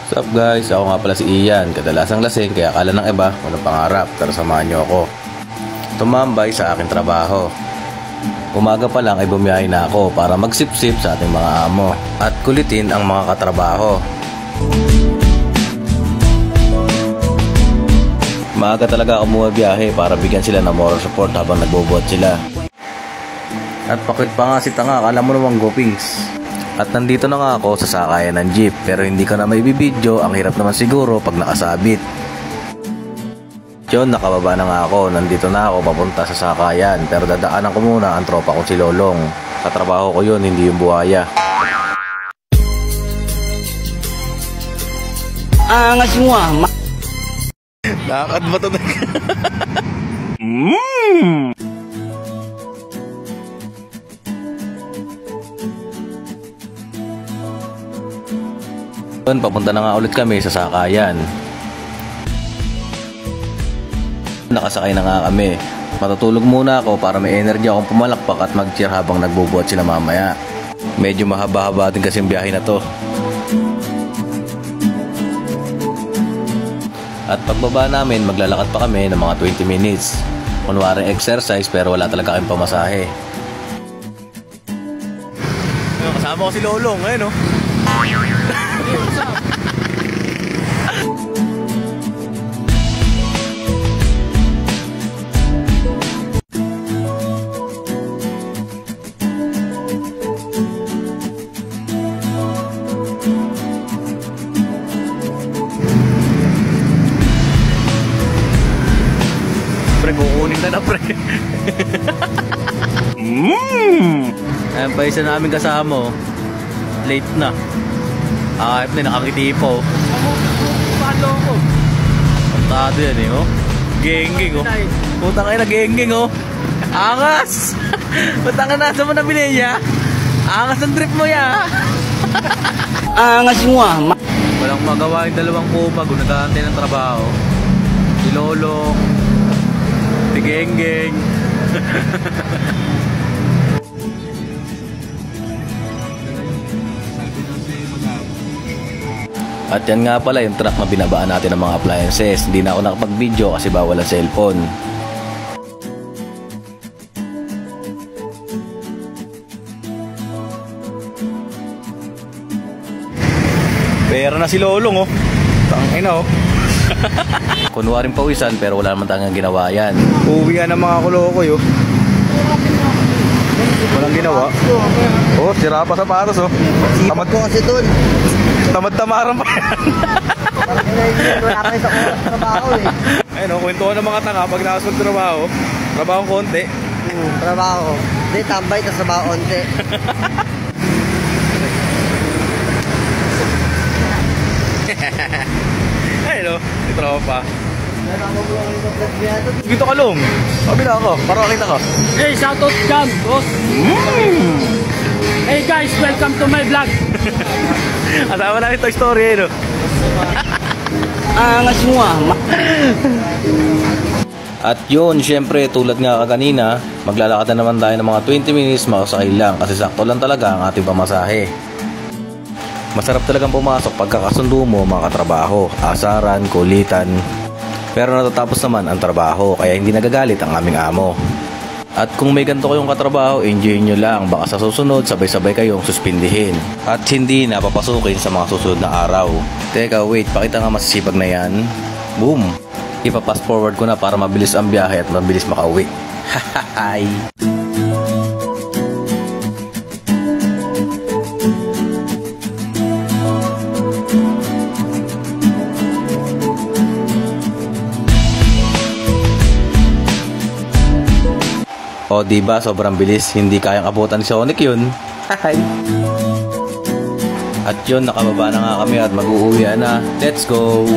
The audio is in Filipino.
What's up guys, ako nga pala si Ian. Kadalasang lasing kaya akala ng iba walang pangarap, pero samahan nyo ako tumambay sa aking trabaho. Umaga pa lang ay bumiyahe na ako para magsipsip sa ating mga amo at kulitin ang mga katrabaho. Maaga talaga ako bumiyahe para bigyan sila ng moral support habang nagbobuhat sila. At pakit pa nga si tanga, akala mo namang gopings. At nandito na nga ako sa sakayan ng jeep, pero hindi ko na may bibidyo. Ang hirap naman siguro pag nakasabit. Yun, nakababa na nga ako. Nandito na ako papunta sa sakayan, pero dadaanan ko muna ang tropa ko si Lolong. Katrabaho ko yun, hindi yung buhaya. Angas mo ah. Nakakad ba ito? Papunta na nga ulit kami sa sakayan. Nakasakay na nga kami. Matutulog muna ako para may energy akong pumalakpak at mag-cheer habang nagbubuhat sila mamaya. Medyo mahaba-haba din kasi yung biyahe na to. At pagbaba namin, maglalakad pa kami ng mga 20 minutes. Kunwaring exercise pero wala talaga kayong pamasahe. Kasama ko si Lolong, ayun o. Pre, kukunin na pre. Ayan pa isa namin kasama. Late na. Kahit na nakakiti po. Palo ko. Pantado yan eh, oh. Geng-geng, oh. Putang ina, geng-geng, oh. Angas! Putang ina, saan mo nabili niya? Angas ang trip mo ya. Angas mo ah. Walang magawa yung dalawang kupag. Nag-aantay ng trabaho. Si Lolong. Si Geng-geng. At yan nga pala yung truck na binabaan natin ng mga appliances. Hindi na ako nakapag-video kasi bawal ang cellphone. Pera na si Lolong, oh. Tangina, oh. Kunwaring pawisan pero wala naman tayong ginawa yan. Uwi yan ng mga kulokoy, oh. Walang ginawa. Oh, sira pa sapatos, oh. Tamad ko kasi dun. Tamad-tamaran pa yan. Wala ka sa trabaho eh. Ayun, oh, kwentuhan ng mga tanga pag nakasag trabaho. Trabahong konti. Trabaho. Hindi, tambay, tas trabaho onte. Ayun, oh, may tropa. Dito ka, Long. Kabila ako, para makita ka. Hey, shoutout dyan, boss. Hey guys, welcome to my vlog. Asama namin Toy Story, eh, no? Angas mo ah. At yun, syempre, tulad nga kaganina, maglalakad na naman tayo ng mga 20 minutes, makasakay lang kasi sakto lang talaga ang ating pamasahe. Masarap talagang pumasok pagkakasundo mo mga katrabaho, asaran, kulitan. Pero natatapos naman ang trabaho kaya hindi nagagalit ang aming amo. At kung may ganito kayong katrabaho, enjoy nyo lang. Baka sa susunod, sabay-sabay kayong suspindihin. At hindi na papasukin sa mga susunod na araw. Teka, wait, pakita nga masisipag na yan. Boom! Ipa-fast forward ko na para mabilis ang biyahe at mabilis makauwi. Hahahay! O diba, sobrang bilis. Hindi kayang abutan ni Sonic yun. Hi. At yun, nakababa na nga kami at mag-uuwian na. Let's go!